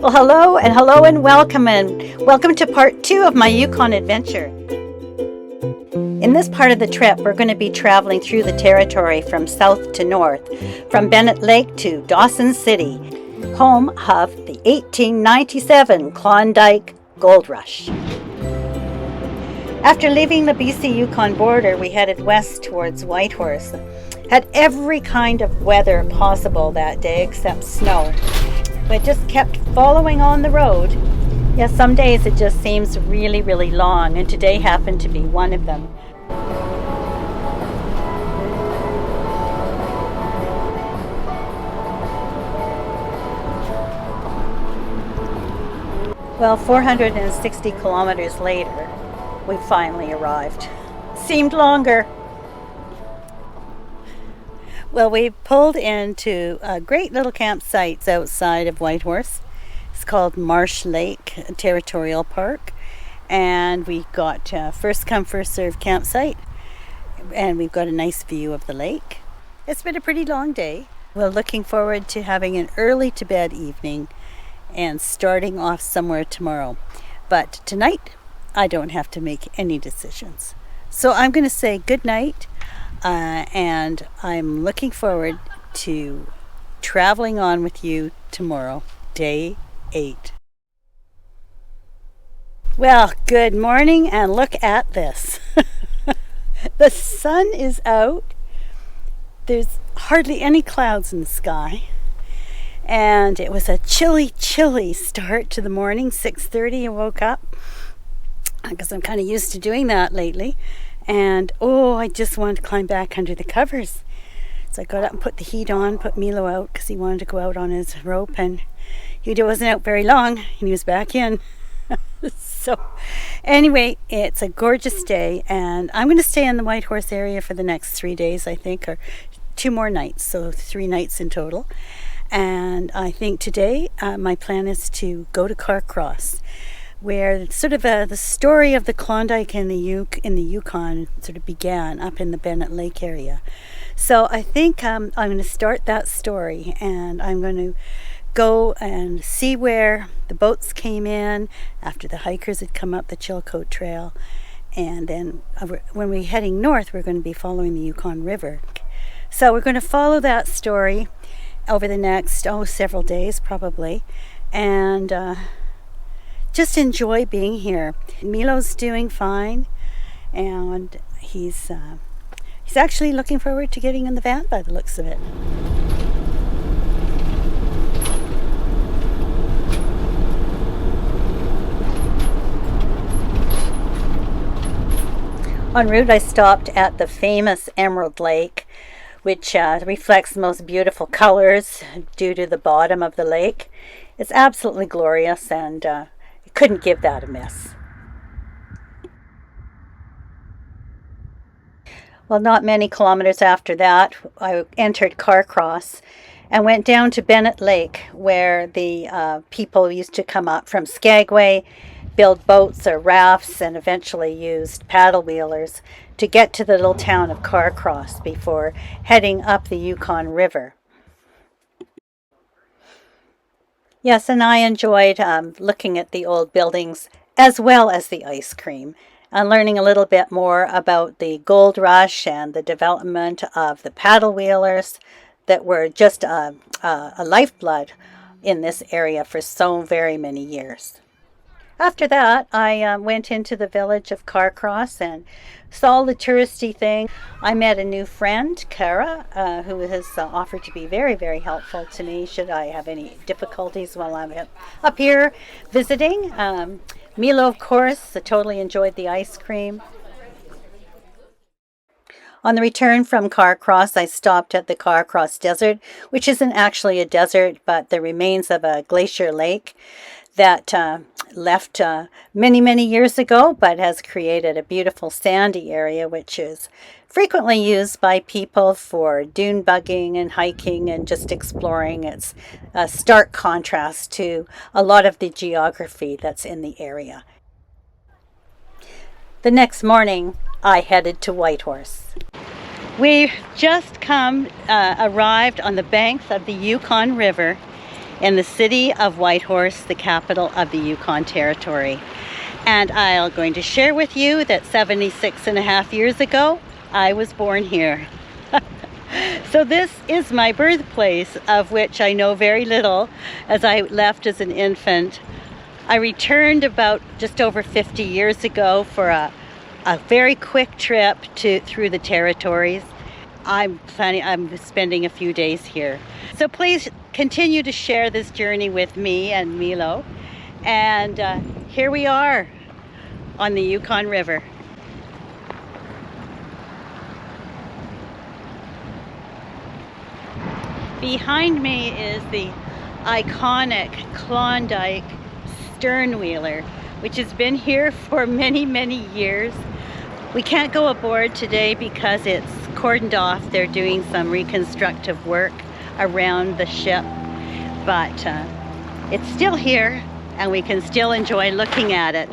Well, hello and welcome to part 2 of my Yukon adventure. In this part of the trip, we're going to be traveling through the territory from south to north, from Bennett Lake to Dawson City, home of the 1897 Klondike Goldrush. After leaving the BC-Yukon border, we headed west towards Whitehorse. Had every kind of weather possible that day except snow. But just kept following on the road. Yeah, some days it just seems really, really long, and today happened to be one of them. Well, 460 kilometers later, we finally arrived. Seemed longer. Well, we pulled into a great little campsite outside of Whitehorse. It's called Marsh Lake Territorial Park. And we got first come, first served campsite. And we've got a nice view of the lake. It's been a pretty long day. We're looking forward to having an early to bed evening and starting off somewhere tomorrow. But tonight, I don't have to make any decisions. So I'm going to say good night. And I'm looking forward to traveling on with you tomorrow, day 8. Well, good morning, and look at this. The sun is out. There's hardly any clouds in the sky. And it was a chilly start to the morning, 6:30 I woke up. Because I'm kind of used to doing that lately. And I just wanted to climb back under the covers. So I got up and put the heat on, put Milo out because he wanted to go out on his rope, and he wasn't out very long and he was back in. So anyway, it's a gorgeous day, and I'm going to stay in the Whitehorse area for the next 3 days, I think, or 2 more nights, so 3 nights in total. And I think today my plan is to go to Carcross, where sort of the story of the Klondike in the Yukon sort of began up in the Bennett Lake area. So I think I'm going to start that story, and I'm going to go and see where the boats came in after the hikers had come up the Chilcote Trail. And then when we're heading north, we're going to be following the Yukon River. So we're going to follow that story over the next, several days probably. And just enjoy being here. Milo's doing fine, and he's actually looking forward to getting in the van by the looks of it. En route, I stopped at the famous Emerald Lake, which reflects the most beautiful colors due to the bottom of the lake. It's absolutely glorious, and couldn't give that a miss. Well, not many kilometers after that, I entered Carcross and went down to Bennett Lake, where the people used to come up from Skagway, build boats or rafts, and eventually used paddle wheelers to get to the little town of Carcross before heading up the Yukon River. Yes, and I enjoyed looking at the old buildings as well as the ice cream, and learning a little bit more about the gold rush and the development of the paddle wheelers that were just a lifeblood in this area for so very many years. After that, I went into the village of Carcross and saw the touristy thing. I met a new friend, Kara, who has offered to be very, very helpful to me should I have any difficulties while I'm up here visiting. Milo, of course, totally enjoyed the ice cream. On the return from Carcross, I stopped at the Carcross Desert, which isn't actually a desert, but the remains of a glacier lake that left many, many years ago, but has created a beautiful sandy area, which is frequently used by people for dune bugging and hiking and just exploring. It's a stark contrast to a lot of the geography that's in the area. The next morning, I headed to Whitehorse. We've just arrived on the banks of the Yukon River, in the city of Whitehorse, the capital of the Yukon Territory. And I'm going to share with you that 76 and a half years ago, I was born here. So this is my birthplace, of which I know very little, as I left as an infant. I returned about just over 50 years ago for a very quick trip through the territories. I'm spending a few days here. So please continue to share this journey with me and Milo. And here we are on the Yukon River. Behind me is the iconic Klondike sternwheeler, which has been here for many, many years. We can't go aboard today because it's cordoned off. They're doing some reconstructive work around the ship, but it's still here and we can still enjoy looking at it.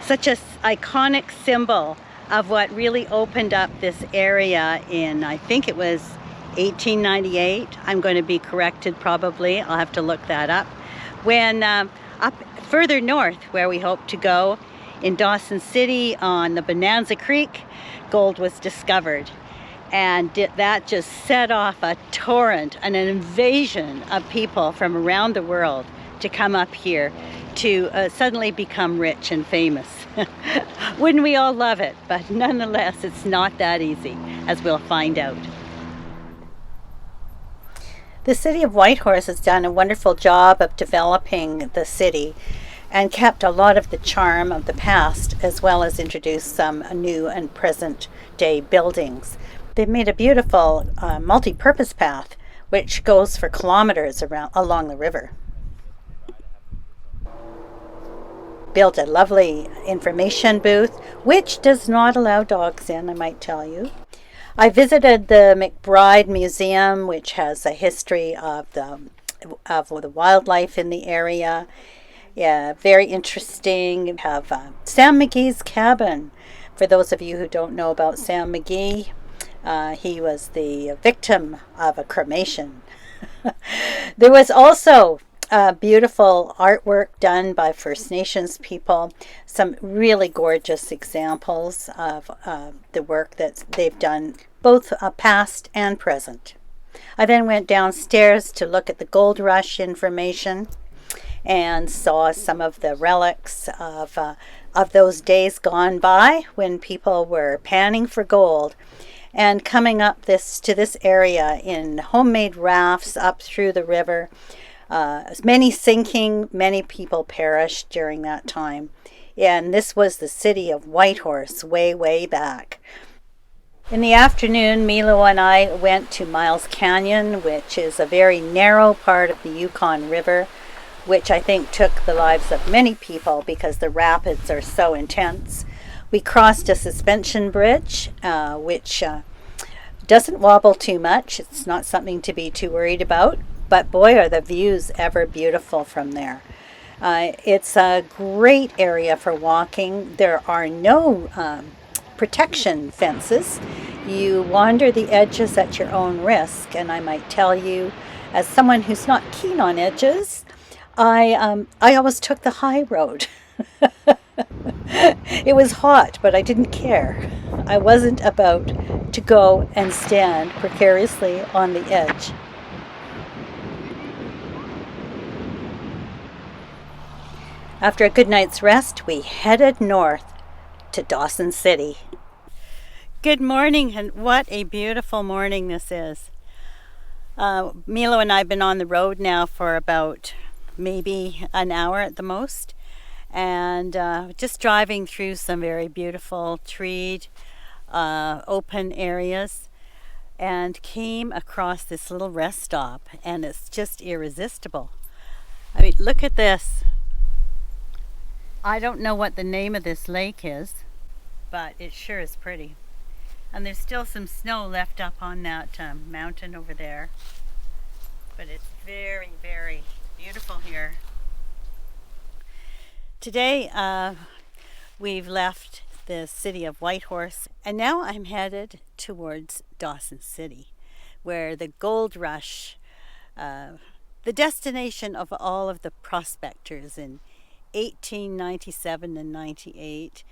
Such an iconic symbol of what really opened up this area in, I think it was 1898. I'm going to be corrected probably. I'll have to look that up. When up further north, where we hope to go, in Dawson City on the Bonanza Creek, gold was discovered. And that just set off a torrent, an invasion of people from around the world to come up here to suddenly become rich and famous. Wouldn't we all love it? But nonetheless, it's not that easy, as we'll find out. The city of Whitehorse has done a wonderful job of developing the city and kept a lot of the charm of the past, as well as introduced some new and present day buildings. They've made a beautiful multi-purpose path which goes for kilometers along the river. Built a lovely information booth, which does not allow dogs in, I might tell you. I visited the McBride Museum, which has a history of the wildlife in the area. Yeah, very interesting. We have Sam McGee's cabin. For those of you who don't know about Sam McGee, he was the victim of a cremation. There was also beautiful artwork done by First Nations people. Some really gorgeous examples of the work that they've done, both past and present. I then went downstairs to look at the gold rush information and saw some of the relics of those days gone by when people were panning for gold and coming up to this area in homemade rafts up through the river. Many sinking, many people perished during that time. And this was the city of Whitehorse way, way back. In the afternoon, Milo and I went to Miles Canyon, which is a very narrow part of the Yukon River, which I think took the lives of many people because the rapids are so intense. We crossed a suspension bridge, which doesn't wobble too much. It's not something to be too worried about. But boy, are the views ever beautiful from there. It's a great area for walking. There are no protection fences. You wander the edges at your own risk. And I might tell you, as someone who's not keen on edges, I always took the high road. It was hot, but I didn't care. I wasn't about to go and stand precariously on the edge. After a good night's rest, we headed north to Dawson City. Good morning, and what a beautiful morning this is. Milo and I have been on the road now for about maybe an hour at the most, and just driving through some very beautiful treed, open areas, and came across this little rest stop, and it's just irresistible. I mean, look at this. I don't know what the name of this lake is, but it sure is pretty. And there's still some snow left up on that mountain over there. But it's very, very beautiful here. Today we've left the city of Whitehorse, and now I'm headed towards Dawson City, where the gold rush, the the destination of all of the prospectors in 1897 and 98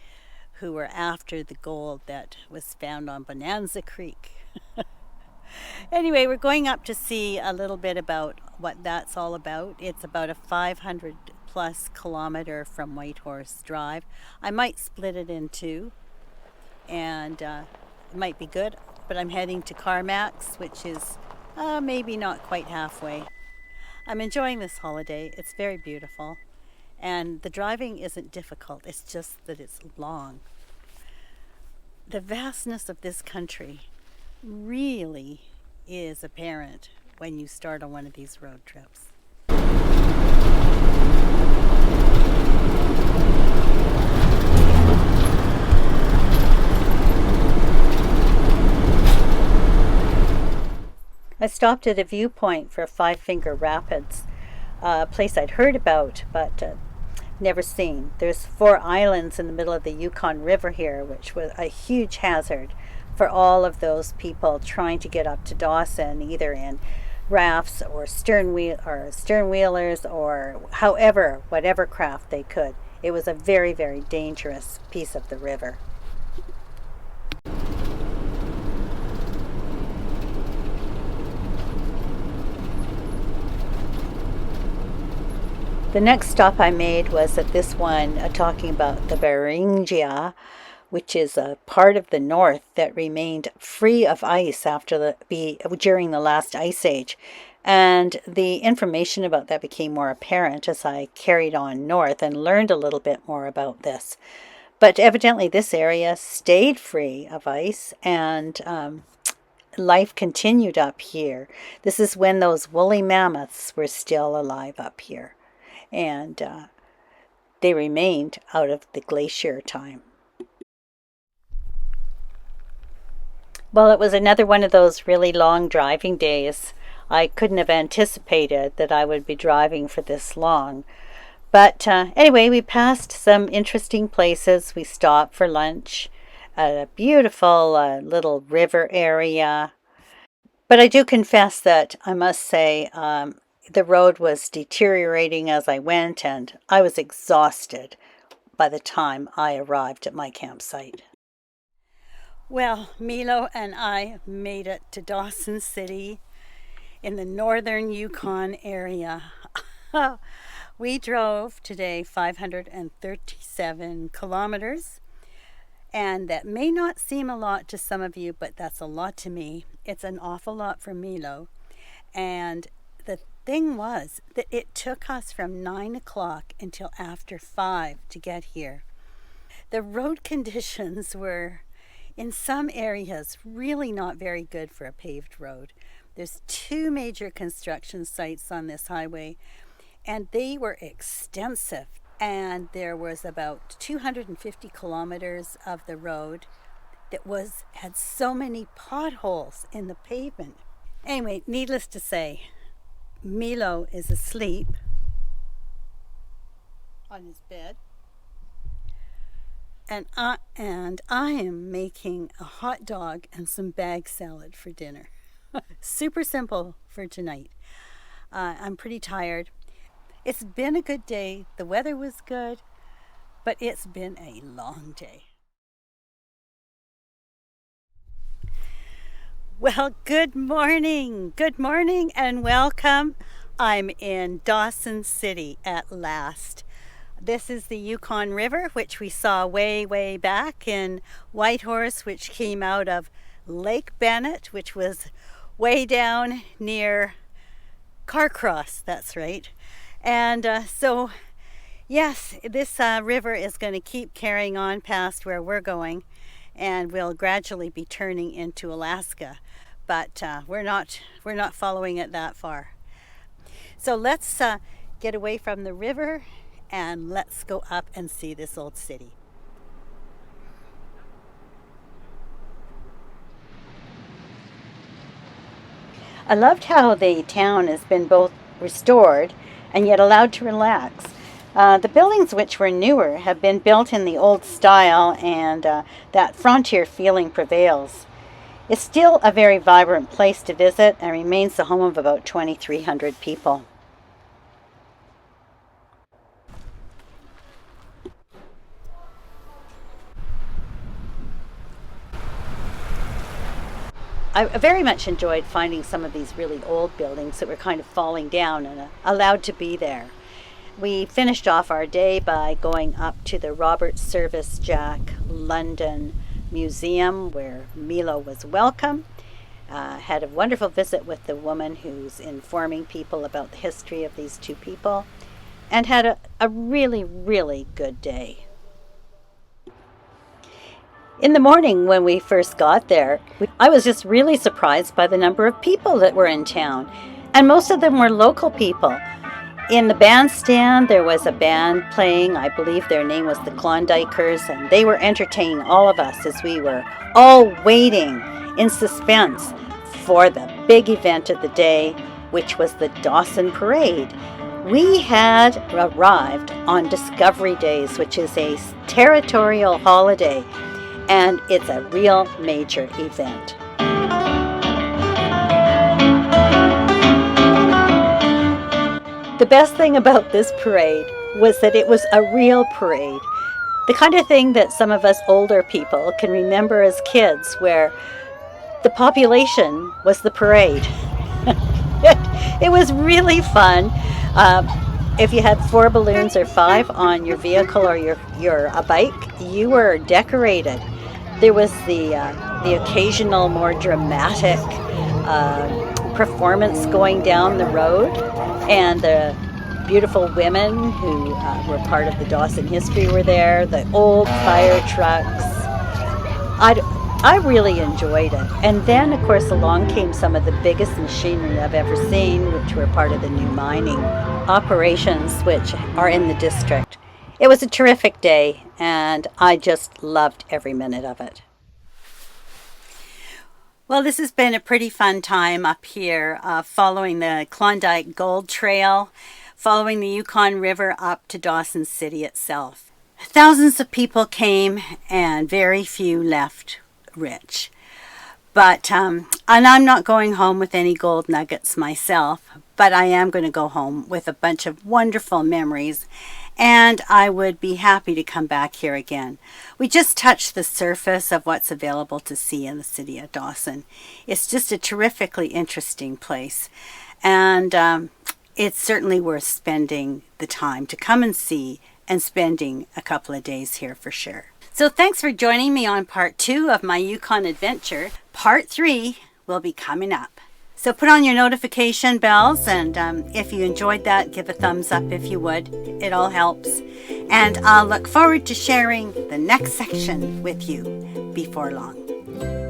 who were after the gold that was found on Bonanza Creek. Anyway, we're going up to see a little bit about what that's all about. It's about a 500 plus kilometer from Whitehorse Drive. I might split it in two, and it might be good, but I'm heading to Carmax, which is maybe not quite halfway. I'm enjoying this holiday. It's very beautiful, and the driving isn't difficult. It's just that it's long. The vastness of this country really is apparent when you start on one of these road trips. I stopped at a viewpoint for Five Finger Rapids, a place I'd heard about but never seen. There's 4 islands in the middle of the Yukon River here, which was a huge hazard for all of those people trying to get up to Dawson, either in rafts or sternwheelers or however, whatever craft they could. It was a very, very dangerous piece of the river. The next stop I made was at this one talking about the Beringia, which is a part of the north that remained free of ice during the last ice age. And the information about that became more apparent as I carried on north and learned a little bit more about this. But evidently this area stayed free of ice, and life continued up here. This is when those woolly mammoths were still alive up here. And they remained out of the glacier time. Well, it was another one of those really long driving days. I couldn't have anticipated that I would be driving for this long. But anyway, we passed some interesting places. We stopped for lunch at a beautiful little river area. But I do confess that I must say the road was deteriorating as I went, and I was exhausted by the time I arrived at my campsite. Well, Milo and I made it to Dawson City in the northern Yukon area. We drove today 537 kilometers, and that may not seem a lot to some of you, but that's a lot to me. It's an awful lot for Milo. And the thing was that it took us from 9 o'clock until after 5 to get here. The road conditions were, in some areas, really not very good for a paved road. There's 2 major construction sites on this highway, and they were extensive. And there was about 250 kilometers of the road that had so many potholes in the pavement. Anyway, needless to say, Milo is asleep on his bed, and I am making a hot dog and some bag salad for dinner. Super simple for tonight. I'm pretty tired. It's been a good day. The weather was good, but it's been a long day. Well, good morning and welcome. I'm in Dawson City at last. This is the Yukon River, which we saw way back in Whitehorse, which came out of Lake Bennett, which was way down near Carcross, that's right. And so, yes, this river is going to keep carrying on past where we're going, and we'll gradually be turning into Alaska. But we're not following it that far. So let's get away from the river and let's go up and see this old city. I loved how the town has been both restored and yet allowed to relax. The buildings, which were newer, have been built in the old style, and that frontier feeling prevails. It's still a very vibrant place to visit and remains the home of about 2,300 people. I very much enjoyed finding some of these really old buildings that were kind of falling down and allowed to be there. We finished off our day by going up to the Robert Service Jack London Museum, where Milo was welcome. Had a wonderful visit with the woman who's informing people about the history of these two people, and had a really, really good day. In the morning when we first got there, I was just really surprised by the number of people that were in town, and most of them were local people. In the bandstand, there was a band playing. I believe their name was the Klondikers, and they were entertaining all of us as we were all waiting in suspense for the big event of the day, which was the Dawson Parade. We had arrived on Discovery Days, which is a territorial holiday, and it's a real major event. The best thing about this parade was that it was a real parade. The kind of thing that some of us older people can remember as kids, where the population was the parade. It was really fun. If you had 4 balloons or 5 on your vehicle or a bike, you were decorated. There was the occasional more dramatic performance going down the road, and the beautiful women who were part of the Dawson history were there, the old fire trucks. I really enjoyed it. And then, of course, along came some of the biggest machinery I've ever seen, which were part of the new mining operations, which are in the district. It was a terrific day, and I just loved every minute of it. Well, this has been a pretty fun time up here, following the Klondike Gold Trail, following the Yukon River up to Dawson City itself. Thousands of people came and very few left rich. But, and I'm not going home with any gold nuggets myself, but I am going to go home with a bunch of wonderful memories, and I would be happy to come back here again. We just touched the surface of what's available to see in the city of Dawson. It's just a terrifically interesting place, and it's certainly worth spending the time to come and see, and spending a couple of days here for sure. So thanks for joining me on part 2 of my Yukon adventure. Part 3 will be coming up. So put on your notification bells, and if you enjoyed that, give a thumbs up if you would. It all helps. And I'll look forward to sharing the next section with you before long.